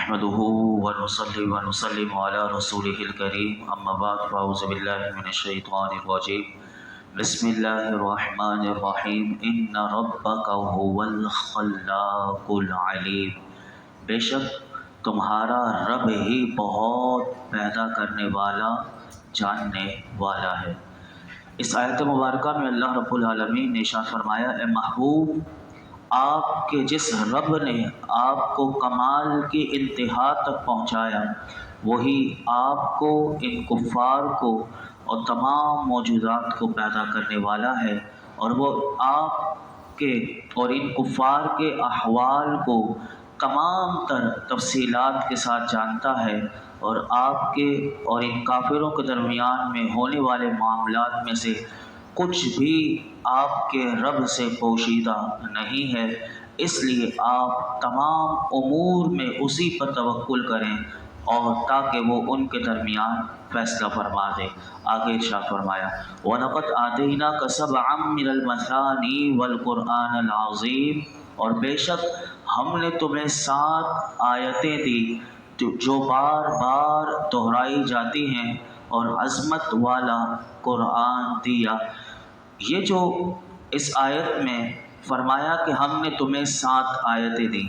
نحمده ونصلي ونسلم على رسوله الكريم اما بعد فاعوذ بالله من الشیطان الرجیم بسم اللہ الرحمن الرحیم ان ربک هو الخلاق العلیم، بے شک تمہارا رب ہی بہت پیدا کرنے والا جاننے والا ہے۔ اس آیت مبارکہ میں اللہ رب العالمین نے ارشاد فرمایا، اے محبوب، آپ کے جس رب نے آپ کو کمال کی انتہا تک پہنچایا، وہی آپ کو، ان کفار کو اور تمام موجودات کو پیدا کرنے والا ہے، اور وہ آپ کے اور ان کفار کے احوال کو تمام تر تفصیلات کے ساتھ جانتا ہے، اور آپ کے اور ان کافروں کے درمیان میں ہونے والے معاملات میں سے کچھ بھی آپ کے رب سے پوشیدہ نہیں ہے۔ اس لیے آپ تمام امور میں اسی پر توکل کریں، اور تاکہ وہ ان کے درمیان فیصلہ فرما دے۔ آگے ارشاد فرمایا، وَلَقَدْ آتَيْنَاكَ سَبْعًا مِنَ الْمَثَانِي وَالْقُرْآنَ الْعَظِيمِ، اور بے شک ہم نے تمہیں 7 آیتیں دی جو بار بار دہرائی جاتی ہیں، اور عظمت والا قرآن دیا۔ یہ جو اس آیت میں فرمایا کہ ہم نے تمہیں 7 آیتیں دی،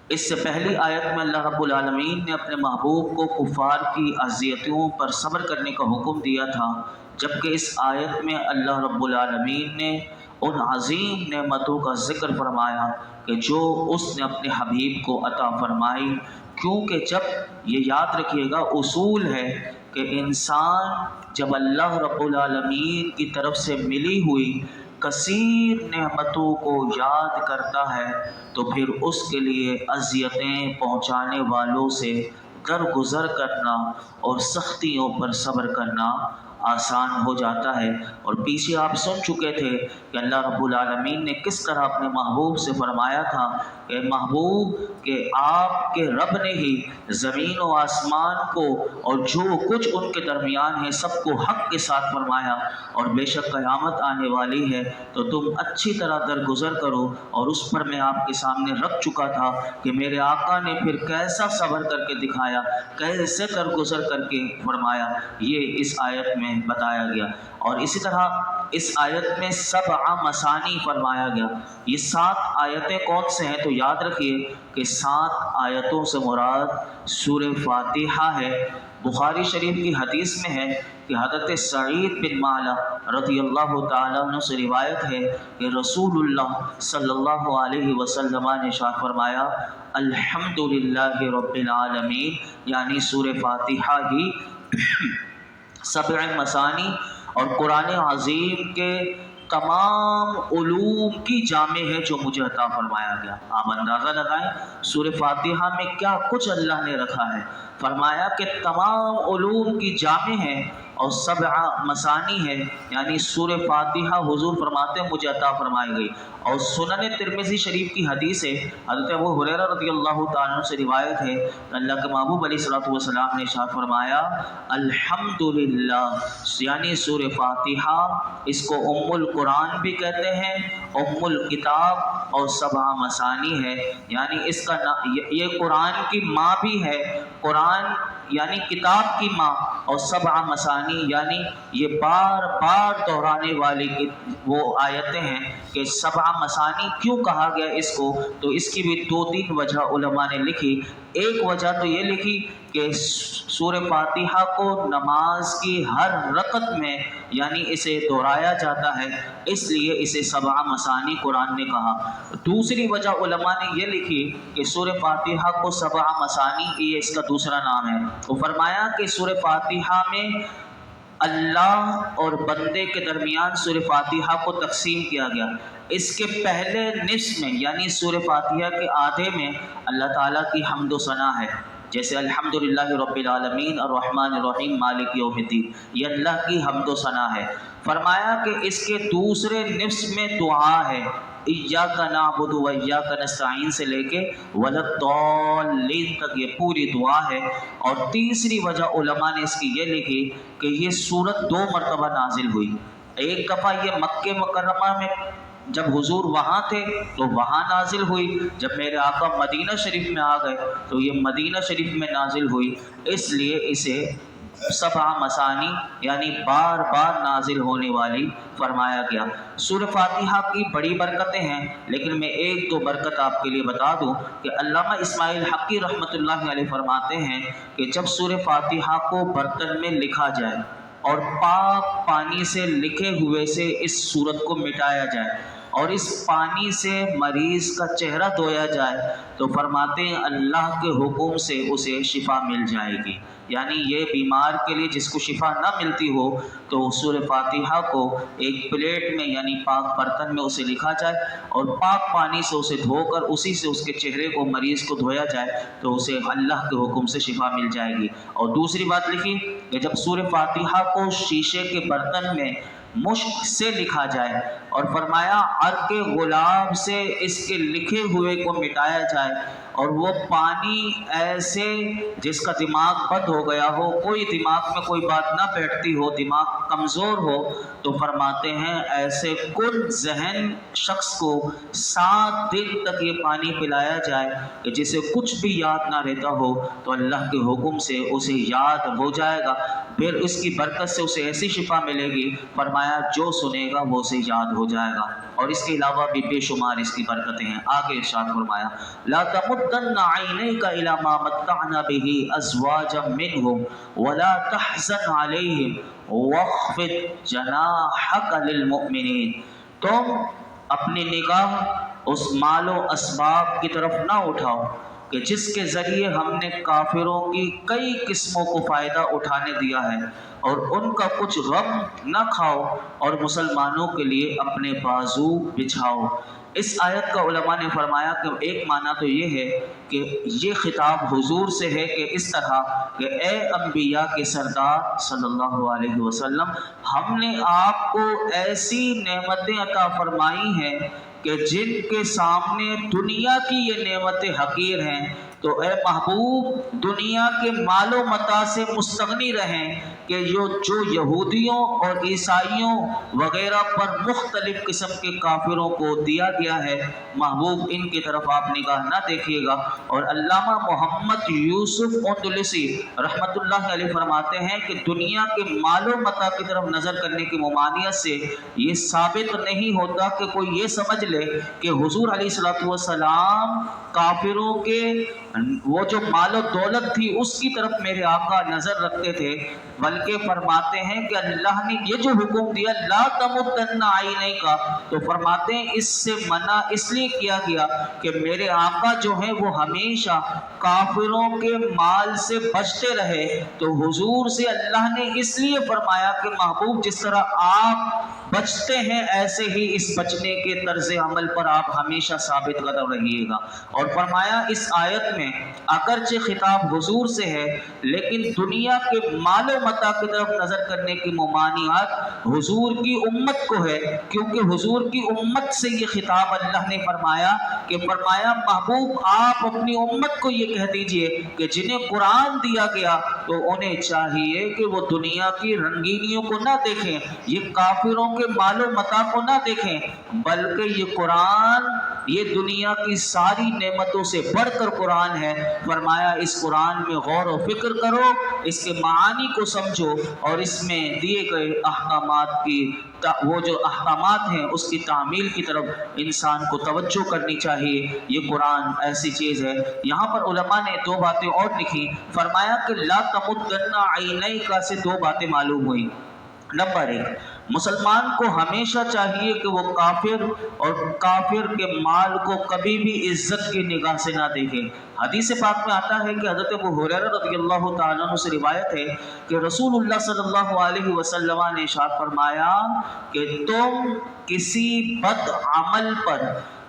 اس سے پہلی آیت میں اللہ رب العالمین نے اپنے محبوب کو کفار کی اذیتوں پر صبر کرنے کا حکم دیا تھا، جبکہ اس آیت میں اللہ رب العالمین نے ان عظیم نعمتوں کا ذکر فرمایا کہ جو اس نے اپنے حبیب کو عطا فرمائی، کیونکہ جب یہ یاد رکھیے گا اصول ہے کہ انسان جب اللہ رب العالمین کی طرف سے ملی ہوئی کثیر نعمتوں کو یاد کرتا ہے تو پھر اس کے لیے اذیتیں پہنچانے والوں سے درگزر کرنا اور سختیوں پر صبر کرنا آسان ہو جاتا ہے۔ اور پیچھے آپ سن چکے تھے کہ اللہ رب العالمین نے کس طرح اپنے محبوب سے فرمایا تھا کہ محبوب کہ آپ کے رب نے ہی زمین و آسمان کو اور جو کچھ ان کے درمیان ہے سب کو حق کے ساتھ فرمایا، اور بے شک قیامت آنے والی ہے تو تم اچھی طرح درگزر کرو۔ اور اس پر میں آپ کے سامنے رکھ چکا تھا کہ میرے آقا نے پھر کیسا صبر کر کے دکھایا، کیسے درگزر کر کے فرمایا، یہ اس آیت میں بتایا گیا۔ اور اسی طرح اس آیت میں 7 مثانی فرمایا گیا۔ یہ 7 آیتیں کون سے ہیں؟ تو یاد رکھیے کہ 7 آیتوں سے مراد سورہ فاتحہ ہے۔ بخاری شریف کی حدیث میں ہے کہ حضرت سعید بن معلا رضی اللہ تعالیٰ عنہ سے روایت ہے کہ رسول اللہ صلی اللہ علیہ وسلم نے ارشاد فرمایا، الحمدللہ رب العالمین، یعنی سورہ فاتحہ ہی 7 مثانی اور قرآن عظیم کے تمام علوم کی جامع ہے جو مجھے عطا فرمایا گیا۔ آپ اندازہ لگائیں سورہ فاتحہ میں کیا کچھ اللہ نے رکھا ہے۔ فرمایا کہ تمام علوم کی جامع ہے اور 7 مثانی ہے، یعنی سورہ فاتحہ حضور فرماتے ہیں مجھے عطا فرمائی گئی۔ اور سنن ترمذی شریف کی حدیث ہے، حضرت ابو ہریرہ رضی اللہ تعالیٰ عنہ سے روایت ہے کہ اللہ کے محبوب علیہ الصلوۃ والسلام نے ارشاد فرمایا، الحمدللہ، یعنی سورہ فاتحہ، اس کو ام القرآن بھی کہتے ہیں، ام الکتاب، اور 7 مثانی ہے، یعنی اس کا یہ قرآن کی ماں بھی ہے، قرآن یعنی کتاب کی ماں، اور 7 مثانی یعنی یہ بار بار دہرانے والی وہ آیتیں ہیں۔ کہ 7 مثانی کیوں کہا گیا اس کو؟ تو اس کی بھی 2-3 وجہ علماء نے لکھی۔ ایک وجہ تو یہ لکھی کہ سورہ فاتحہ کو نماز کی ہر رکعت میں یعنی اسے دہرایا جاتا ہے، اس لیے اسے 7 مثانی قرآن نے کہا۔ دوسری وجہ علماء نے یہ لکھی کہ سورہ فاتحہ کو 7 مثانی، یہ اس کا دوسرا نام ہے۔ وہ فرمایا کہ سورہ فاتحہ میں اللہ اور بندے کے درمیان سورہ فاتحہ کو تقسیم کیا گیا۔ اس کے پہلے نصف میں یعنی سورہ فاتحہ کے آدھے میں اللہ تعالیٰ کی حمد و ثنا ہے، جیسے الحمدللہ رب العالمین الرحمن الرحیم مالک یوم الدین، یہ اللہ کی حمد و ثنا ہے۔ فرمایا کہ اس کے دوسرے نصف میں دعا ہے، ایاک نعبد و ایاک نستعین سے لے کے وللضالین تک یہ پوری دعا ہے۔ اور تیسری وجہ علماء نے اس کی یہ لکھی کہ یہ سورت 2 مرتبہ نازل ہوئی۔ ایک دفعہ یہ مکہ مکرمہ میں جب حضور وہاں تھے تو وہاں نازل ہوئی، جب میرے آقا مدینہ شریف میں آ گئے تو یہ مدینہ شریف میں نازل ہوئی، اس لیے اسے سبع مثانی یعنی بار بار نازل ہونے والی فرمایا گیا۔ سورہ فاتحہ کی بڑی برکتیں ہیں، لیکن میں ایک دو برکت آپ کے لیے بتا دوں کہ علامہ اسماعیل حقی رحمۃ اللہ علیہ فرماتے ہیں کہ جب سورہ فاتحہ کو برتن میں لکھا جائے اور پاک پانی سے لکھے ہوئے سے اس سورت کو مٹایا جائے اور اس پانی سے مریض کا چہرہ دھویا جائے تو فرماتے ہیں اللہ کے حکم سے اسے شفا مل جائے گی۔ یعنی یہ بیمار کے لیے جس کو شفا نہ ملتی ہو تو سورہ فاتحہ کو ایک پلیٹ میں یعنی پاک برتن میں اسے لکھا جائے اور پاک پانی سے اسے دھو کر اسی سے اس کے چہرے کو مریض کو دھویا جائے تو اسے اللہ کے حکم سے شفا مل جائے گی۔ اور دوسری بات لکھی کہ جب سورہ فاتحہ کو شیشے کے برتن میں مشک سے لکھا جائے اور فرمایا عرق غلام سے اس کے لکھے ہوئے کو مٹایا جائے اور وہ پانی ایسے جس کا دماغ بند ہو گیا ہو، کوئی دماغ میں کوئی بات نہ بیٹھتی ہو، دماغ کمزور ہو، تو فرماتے ہیں ایسے کل ذہن شخص کو 7 دن تک یہ پانی پلایا جائے کہ جسے کچھ بھی یاد نہ رہتا ہو تو اللہ کے حکم سے اسے یاد ہو جائے گا، پھر اس کی برکت سے اسے ایسی شفا ملے گی، فرمایا جو سنے گا وہ اسے یاد ہو جائے گا۔ اور اس کے علاوہ بھی بے شمار اس کی برکتیں ہیں۔ آگے ارشاد فرمایا لا تمدن عینیک الی ما متعنا به ازواجا منهم ولا تحزن علیہم واخفض جناحک للمؤمنین، تم اپنی نگاہ اس مال و اسباب کی طرف نہ اٹھاؤ کہ جس کے ذریعے ہم نے کافروں کی کئی قسموں کو فائدہ اٹھانے دیا ہے، اور ان کا کچھ غم نہ کھاؤ اور مسلمانوں کے لیے اپنے بازو بچھاؤ۔ اس آیت کا علماء نے فرمایا کہ ایک معنی تو یہ ہے کہ یہ خطاب حضور سے ہے کہ اس طرح کہ اے انبیاء کے سردار صلی اللہ علیہ وسلم، ہم نے آپ کو ایسی نعمتیں عطا فرمائی ہیں کہ جن کے سامنے دنیا کی یہ نعمتیں حقیر ہیں، تو اے محبوب دنیا کے مال و متاع سے مستغنی رہیں کہ جو یہودیوں اور عیسائیوں وغیرہ پر مختلف قسم کے کافروں کو دیا گیا ہے، محبوب ان کی طرف آپ نگاہ نہ دیکھیے گا۔ اور علامہ محمد یوسف اندلسی رحمۃ اللہ علیہ فرماتے ہیں کہ دنیا کے مال و متاع کی طرف نظر کرنے کی ممانعت سے یہ ثابت نہیں ہوتا کہ کوئی یہ سمجھ لے کہ حضور علیہ الصلوۃ والسلام کافروں کے وہ جو مال و دولت تھی اس کی طرف میرے آقا نظر رکھتے تھے، بلکہ فرماتے ہیں کہ اللہ نے یہ جو حکم دیا لا تمدن عینیک، تو فرماتے ہیں اس سے منع اس لیے کیا گیا کہ میرے آقا جو ہیں وہ ہمیشہ کافروں کے مال سے بچتے رہے، تو حضور سے اللہ نے اس لیے فرمایا کہ محبوب جس طرح آپ بچتے ہیں ایسے ہی اس بچنے کے طرز عمل پر آپ ہمیشہ ثابت قدم رہیے گا۔ اور فرمایا اس آیت میں اگرچہ خطاب حضور سے ہے لیکن دنیا کے مال و متاع کی طرف نظر کرنے کی ممانعت حضور کی امت کو ہے، کیونکہ حضور کی امت سے یہ خطاب اللہ نے فرمایا کہ فرمایا محبوب آپ اپنی امت کو یہ کہہ دیجئے کہ جنہیں قرآن دیا گیا تو انہیں چاہیے کہ وہ دنیا کی رنگینیوں کو نہ دیکھیں، یہ کافروں کے مال و متاع کو نہ دیکھیں، بلکہ یہ قرآن یہ دنیا کی ساری نعمتوں سے بڑھ کر قرآن ہے۔ فرمایا اس قرآن میں غور و فکر کرو، اس کے معانی کو سمجھو اور اس میں دیے گئے احکامات کی وہ جو احکامات ہیں اس کی تعمیل کی طرف انسان کو توجہ کرنی چاہیے۔ یہ قرآن ایسی چیز ہے۔ یہاں پر علماء نے 2 باتیں اور لکھی، فرمایا کہ لا تمدن عینیک سے 2 باتیں معلوم ہوئی۔ نمبر 1، مسلمان کو ہمیشہ چاہیے کہ وہ کافر اور کافر کے مال کو کبھی بھی عزت کی نگاہ سے نہ دیکھے۔ حدیث پاک میں آتا ہے کہ حضرت ابو ہریرہ رضی اللہ تعالیٰ عنہ سے روایت ہے کہ رسول اللہ صلی اللہ علیہ وسلم نے ارشاد فرمایا کہ تم کسی بد عمل پر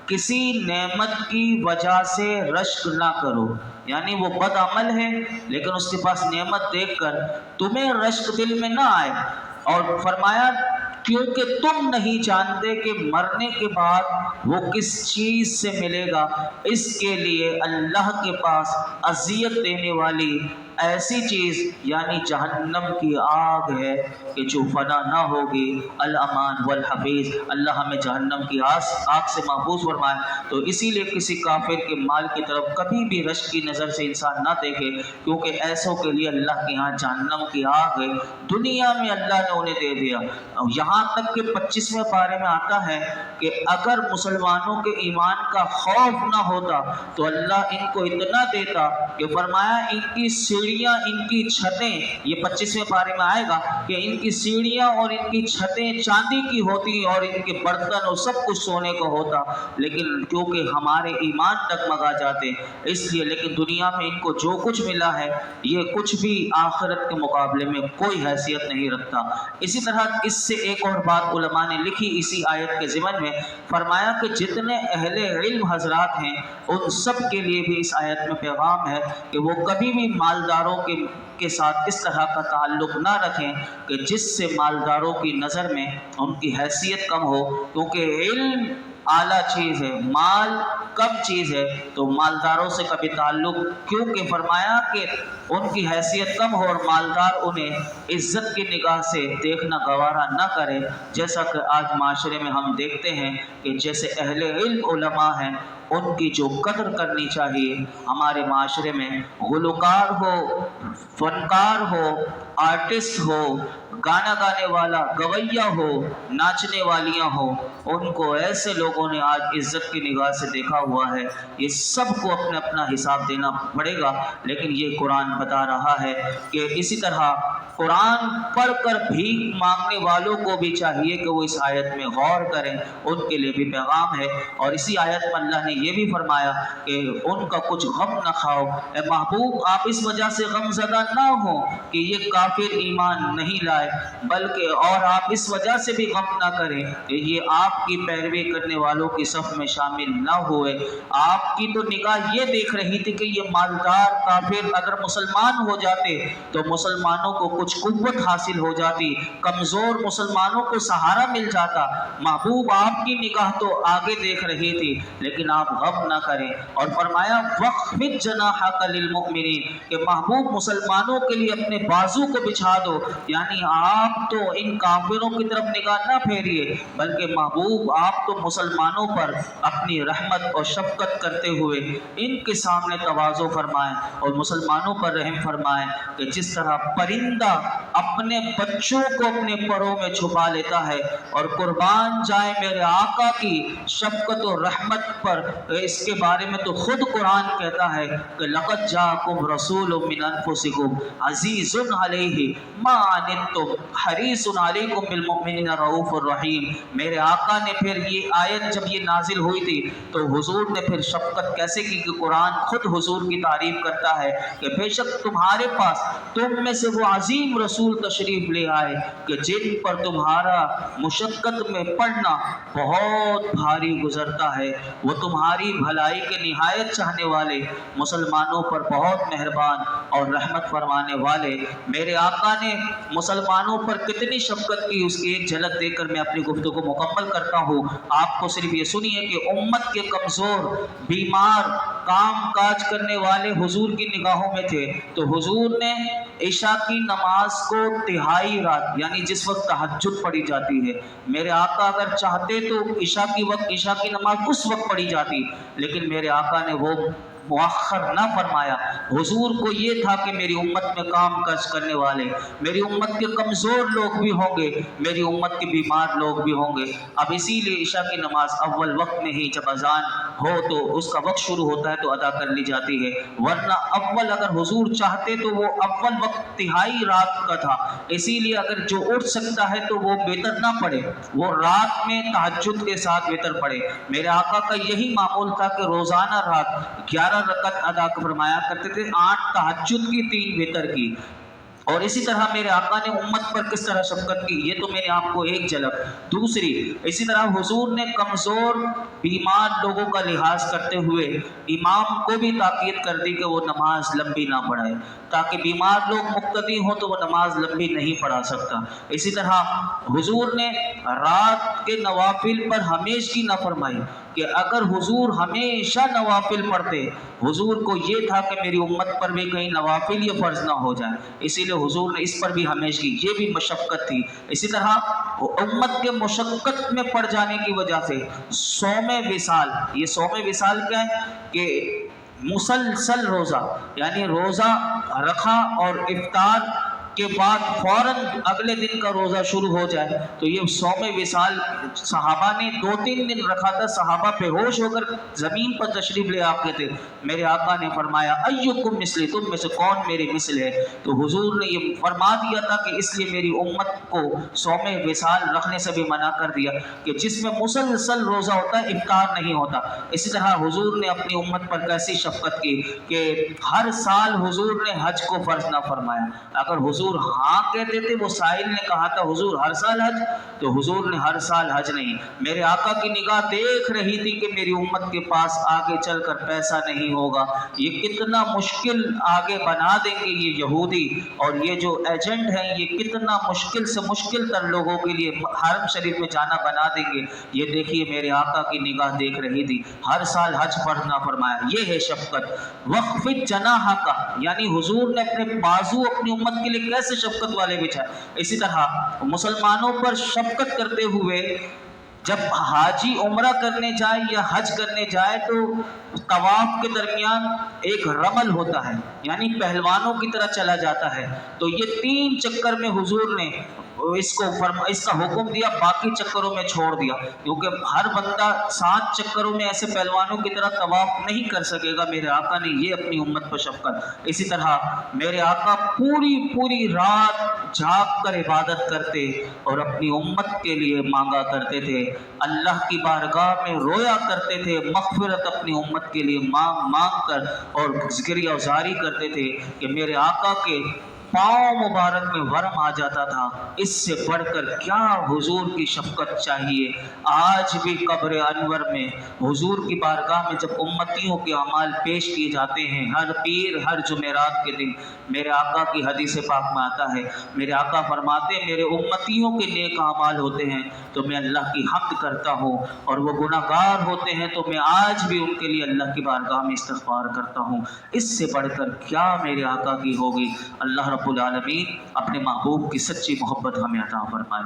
کسی نعمت کی وجہ سے رشک نہ کرو، یعنی وہ بد عمل ہے لیکن اس کے پاس نعمت دیکھ کر تمہیں رشک دل میں نہ آئے، اور فرمایا کیونکہ تم نہیں جانتے کہ مرنے کے بعد وہ کس چیز سے ملے گا، اس کے لیے اللہ کے پاس اذیت دینے والی ایسی چیز یعنی جہنم کی آگ ہے کہ جو فنا نہ ہوگی۔ الامان والحفیظ، اللہ ہمیں جہنم کی آگ سے محفوظ فرمائے۔ تو اسی لیے کسی کافر کے مال کی طرف کبھی بھی رشک کی نظر سے انسان نہ دیکھے، کیونکہ ایسوں کے لیے اللہ کے ہاں جہنم کی آگ ہے، دنیا میں اللہ نے انہیں دے دیا۔ یہاں تک کہ 25ویں پارے میں آتا ہے کہ اگر مسلمانوں کے ایمان کا خوف نہ ہوتا تو اللہ ان کو اتنا دیتا کہ فرمایا ان کی سیڑھیاں، ان کی چھتیں، یہ 25ویں پارے میں آئے گا کہ ان کی سیڑھیاں اور ان کی چھتیں چاندی کی ہوتی اور ان کے برتن اور سب کچھ سونے کا ہوتا، لیکن کیونکہ ہمارے ایمان ڈگمگا جاتے اس لیے۔ لیکن دنیا میں ان کو جو کچھ ملا ہے یہ کچھ بھی آخرت کے مقابلے میں کوئی حیثیت نہیں رکھتا۔ اسی طرح اس سے ایک اور بات علماء نے لکھی اسی آیت کے ضمن میں، فرمایا کہ جتنے اہل علم حضرات ہیں ان سب کے لیے بھی اس آیت میں پیغام ہے کہ وہ کبھی بھی مالداروں کے ساتھ اس طرح کا تعلق نہ رکھیں کہ جس سے مالداروں کی نظر میں ان کی حیثیت کم ہو، کیونکہ علم اعلیٰ چیز ہے، مال کم چیز ہے، تو مالداروں سے کبھی تعلق، کیونکہ فرمایا کہ ان کی حیثیت کم ہو اور مالدار انہیں عزت کی نگاہ سے دیکھنا گوارا نہ کرے، جیسا کہ آج معاشرے میں ہم دیکھتے ہیں کہ جیسے اہل علم علماء ہیں ان کی جو قدر کرنی چاہیے ہمارے معاشرے میں، گلوکار ہو، فنکار ہو، آرٹسٹ ہو، گانا گانے والا گویہ ہو، ناچنے والیاں ہو، ان کو ایسے لوگوں نے آج عزت کی نگاہ سے دیکھا ہوا ہے۔ یہ سب کو اپنا اپنا حساب دینا پڑے گا، لیکن یہ قرآن بتا رہا ہے کہ اسی طرح قرآن پڑھ کر بھیک مانگنے والوں کو بھی چاہیے کہ وہ اس آیت میں غور کریں، ان کے لیے بھی پیغام ہے۔ اور اسی آیت میں اللہ نے یہ بھی فرمایا کہ ان کا کچھ غم نہ کھاؤ، اے محبوب آپ اس وجہ سے غم زدہ نہ ہو کہ یہ کافر ایمان نہیں لائے، بلکہ اور آپ اس وجہ سے بھی غم نہ کریں کہ یہ آپ کی پیروی کرنے والوں کی صف میں شامل نہ ہوئے۔ آپ کی تو نگاہ یہ دیکھ رہی تھی کہ یہ مالدار کافر اگر مسلمان ہو جاتے تو مسلمانوں کو کچھ قوت حاصل ہو جاتی، کمزور مسلمانوں کو سہارا مل جاتا۔ محبوب آپ کی نگاہ تو آگے دیکھ رہی تھی، لیکن آپ غم نہ کریں۔ اور فرمایا وَخْفِضْ جَنَاحَكَ لِلْمُؤْمِنِينَ کہ محبوب مسلمانوں کے لیے اپنے بازو کو بچھا دو، یعنی آپ تو ان کافروں کی طرف نگاہ نہ پھیریے، بلکہ محبوب آپ تو مسلمانوں پر اپنی رحمت اور شفقت کرتے ہوئے ان کے سامنے تواضع فرمائیں اور مسلمانوں پر رحم فرمائیں کہ جس طرح پرندہ اپنے بچوں کو اپنے پروں میں چھپا لیتا ہے، اور قربان جائے میرے آقا کی شفقت و رحمت پر، اس کے بارے میں تو خود قرآن کہتا ہے کہ لَقَدْ جَاءَكُمْ رَسُولٌ مِّنْ أَنفُسِكُمْ عَزِيزٌ عَلَيْهِ مَا عَنِتُّمْ حَرِيصٌ عَلَيْكُمْ بِالْمُؤْمِنِينَ رَءُوفٌ رَحِيمٌ۔ میرے آقا نے پھر یہ آیت جب یہ نازل ہوئی تھی تو حضور نے پھر شفقت کیسے کی کہ قرآن خود حضور کی تعریف کرتا ہے کہ بے شک تمہارے پاس تم میں سے وہ عظیم رسول تشریف لے آئے کہ جن پر تمہارا مشقت میں پڑنا بہت بھاری گزرتا ہے، وہ تمہاری بھلائی کے نہایت چاہنے والے، مسلمانوں پر بہت مہربان اور رحمت فرمانے والے۔ میرے آقا نے مسلمانوں پر کتنی شفقت کی، اس کی ایک جھلک دے کر میں اپنی گفتگو کو مکمل کرتا ہوں۔ آپ کو صرف یہ سنیے کہ امت کے کمزور، بیمار، کام کاج کرنے والے حضور کی نگاہوں میں تھے، تو حضور نے عشاء کی نماز کو تہائی رات یعنی جس وقت تہجد پڑھی جاتی ہے، میرے آقا اگر چاہتے تو عشاء کی نماز اس وقت پڑھی جاتی، لیکن میرے آقا نے وہ مؤخر نہ فرمایا۔ حضور کو یہ تھا کہ میری امت میں کام کاج کرنے والے، میری امت کے کمزور لوگ بھی ہوں گے، میری امت کے بیمار لوگ بھی ہوں گے، اب اسی لیے عشاء کی نماز اول وقت میں ہی جب اذان ہو تو اس کا وقت شروع ہوتا ہے تو ادا کر لی جاتی ہے، ورنہ اول اگر حضور چاہتے تو وہ اول وقت تہائی رات کا تھا، اسی لیے اگر جو اٹھ سکتا ہے تو وہ وتر نہ پڑھے، وہ رات میں تہجد کے ساتھ وتر پڑھے۔ میرے آقا کا یہی معمول تھا کہ روزانہ رات 11 رکعت ادا فرمایا کرتے تھے، 8 تہجد کی، 3 وتر کی۔ اور اسی طرح میرے آقا نے امت پر کس طرح شفقت کی، یہ تو میں نے آپ کو ایک جھلک۔ دوسری، اسی طرح حضور نے کمزور بیمار لوگوں کا لحاظ کرتے ہوئے امام کو بھی تاکید کر دی کہ وہ نماز لمبی نہ پڑھائے، تاکہ بیمار لوگ مقتدی ہوں تو وہ نماز لمبی نہیں پڑھا سکتا۔ اسی طرح حضور نے رات کے نوافل پر ہمیشگی نہ فرمائی کہ اگر حضور ہمیشہ نوافل پڑھتے، حضور کو یہ تھا کہ میری امت پر بھی کہیں نوافل یہ فرض نہ ہو جائیں، اسی لیے حضور نے اس پر بھی ہمیشہ کی، یہ بھی مشقت تھی۔ اسی طرح امت کے مشقت میں پڑ جانے کی وجہ سے صوم وصال، یہ صوم وصال کیا ہے کہ مسلسل روزہ، یعنی روزہ رکھا اور افطار کے بعد فوراً اگلے دن کا روزہ شروع ہو جائے، تو یہ صوم وصال صحابہ نے 2-3 دن رکھا تھا۔ صحابہ بے ہوش ہو کر زمین پر تشریف لے آتے تھے، میرے آقا نے فرمایا ایکم مثلی، تم میں سے کون میرے مثل ہے؟ تو حضور نے یہ فرما دیا تھا کہ اس لیے میری امت کو صوم وصال رکھنے سے بھی منع کر دیا کہ جس میں مسلسل روزہ ہوتا ہے، افطار نہیں ہوتا۔ اسی طرح حضور نے اپنی امت پر کیسی شفقت کی کہ ہر سال حضور نے حج کو فرض نہ فرمایا۔ اگر حضور ہاں کہتے تھے، وہ سائل نے کہا تھا حضور ہر سال حج، تو حضور نے ہر سال حج نہیں۔ میرے آقا کی نگاہ دیکھ رہی تھی کہ میری امت کے پاس آگے چل کر پیسہ نہیں ہوگا، یہ کتنا مشکل آگے بنا دیں گے یہ یہودی، اور یہ جو ایجنٹ ہیں یہ کتنا مشکل سے مشکل تر لوگوں کے لیے حرم شریف میں جانا بنا دیں گے۔ یہ دیکھیے میرے آقا کی نگاہ دیکھ رہی تھی، ہر سال حج فرض نہ فرمایا۔ یہ ہے شفقت۔ وخفض جناحک، یعنی حضور نے اپنے بازو اپنی امت کے لیے کیسے شفقت والے بچھائے۔ اسی طرح مسلمانوں پر شفقت کرتے ہوئے جب حاجی عمرہ کرنے جائے یا حج کرنے جائے تو طواف کے درمیان ایک رمل ہوتا ہے، یعنی پہلوانوں کی طرح چلا جاتا ہے، تو یہ 3 چکر میں حضور نے اس کا حکم دیا، باقی چکروں میں چھوڑ دیا، کیونکہ ہر بندہ 7 چکروں میں ایسے پہلوانوں کی طرح طواف نہیں کر سکے گا۔ میرے آقا نے یہ اپنی امت پر شفقت۔ اسی طرح میرے آقا پوری رات جاگ کر عبادت کرتے اور اپنی امت کے لیے مانگا کرتے تھے، اللہ کی بارگاہ میں رویا کرتے تھے، مغفرت اپنی امت کے لیے مانگ کر اور ذکر اوزاری کرتے تھے کہ میرے آقا کے پاؤں مبارک میں ورم آ جاتا تھا۔ اس سے بڑھ کر کیا حضور کی شفقت چاہیے۔ آج بھی قبر انور میں حضور کی بارگاہ میں جب امتیوں کے اعمال پیش کیے جاتے ہیں، ہر پیر ہر جمعرات کے دن، میرے آقا کی حدیث پاک میں آتا ہے، میرے آقا فرماتے ہیں میرے امتیوں کے نیک اعمال ہوتے ہیں تو میں اللہ کی حمد کرتا ہوں، اور وہ گناہ گار ہوتے ہیں تو میں آج بھی ان کے لیے اللہ کی بارگاہ میں استغفار کرتا ہوں۔ اس سے بڑھ کر کیا میرے آقا کی ہوگی۔ اللہ رب العالمین اپنے محبوب کی سچی محبت ہمیں عطا فرمائے۔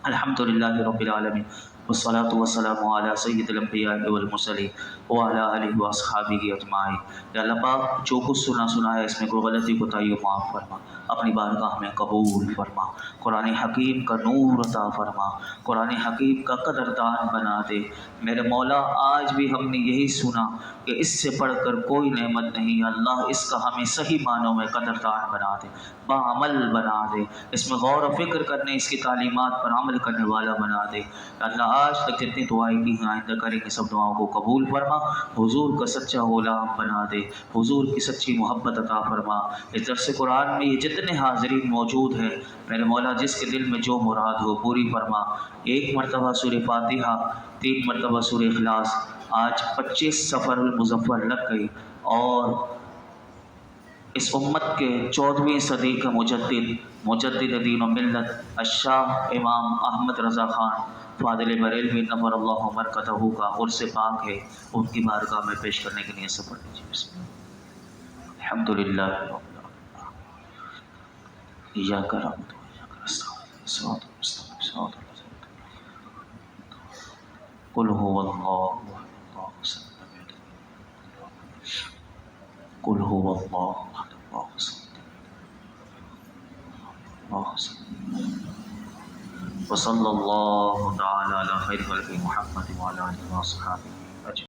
الحمدللہ رب العالمین، والصلاة والسلام علی سید الانبیاء والمرسلین وعلی آلہ واصحابہ اجمعین۔ یا اللہ پاک جو کچھ سنا ہے اس میں کوئی غلطی کوتاہی معاف فرما، اپنی بارگاہ میں قبول فرما، قرآن حکیم کا نور عطا فرما، قرآن حکیم کا قدردان بنا دے۔ میرے مولا آج بھی ہم نے یہی سنا کہ اس سے بڑھ کر کوئی نعمت نہیں، اللہ اس کا ہمیں صحیح معنوں میں قدردان بنا دے، باعمل بنا دے، اس میں غور و فکر کرنے، اس کی تعلیمات پر عمل کرنے والا بنا دے۔ اللہ آج تک جتنی دعائیں کی ہیں آئندہ کریں کہ سب دعاؤں کو قبول فرما، حضور کا سچا غلام بنا دے، حضور کی سچی محبت عطا فرما۔ اس درس قرآن میں یہ جتنے حاضرین موجود ہیں میرے مولا جس کے دل میں جو مراد ہو پوری فرما۔ 1 مرتبہ سورہ فاتحہ، 3 مرتبہ سورہ اخلاص۔ آج 25 صفر المظفر لگ گئی اور اس امت کے 14ویں صدی کا مجدد دین و ملت الشاہ امام احمد رضا خان فاضل بریلوی نور اللہ مرکزہ کا عرس پاک ہے، ان کی بارگاہ میں پیش کرنے کے لیے سفر دیجیے۔ بسم اللہ۔ الحمدللہ رب العالمین، ایاک نعبد و ایاک نستعین، صراط المستقیم صراط الذین انعمت علیہم، قل هو اللہ احد اللہ الصمد لم یلد ولم یولد، قل هو اللہ احد اللہ الصمد اللہ الصمد۔ وصلی اللہ تعالی علی خیر خلق محمد وعلی آلہ وصحبہ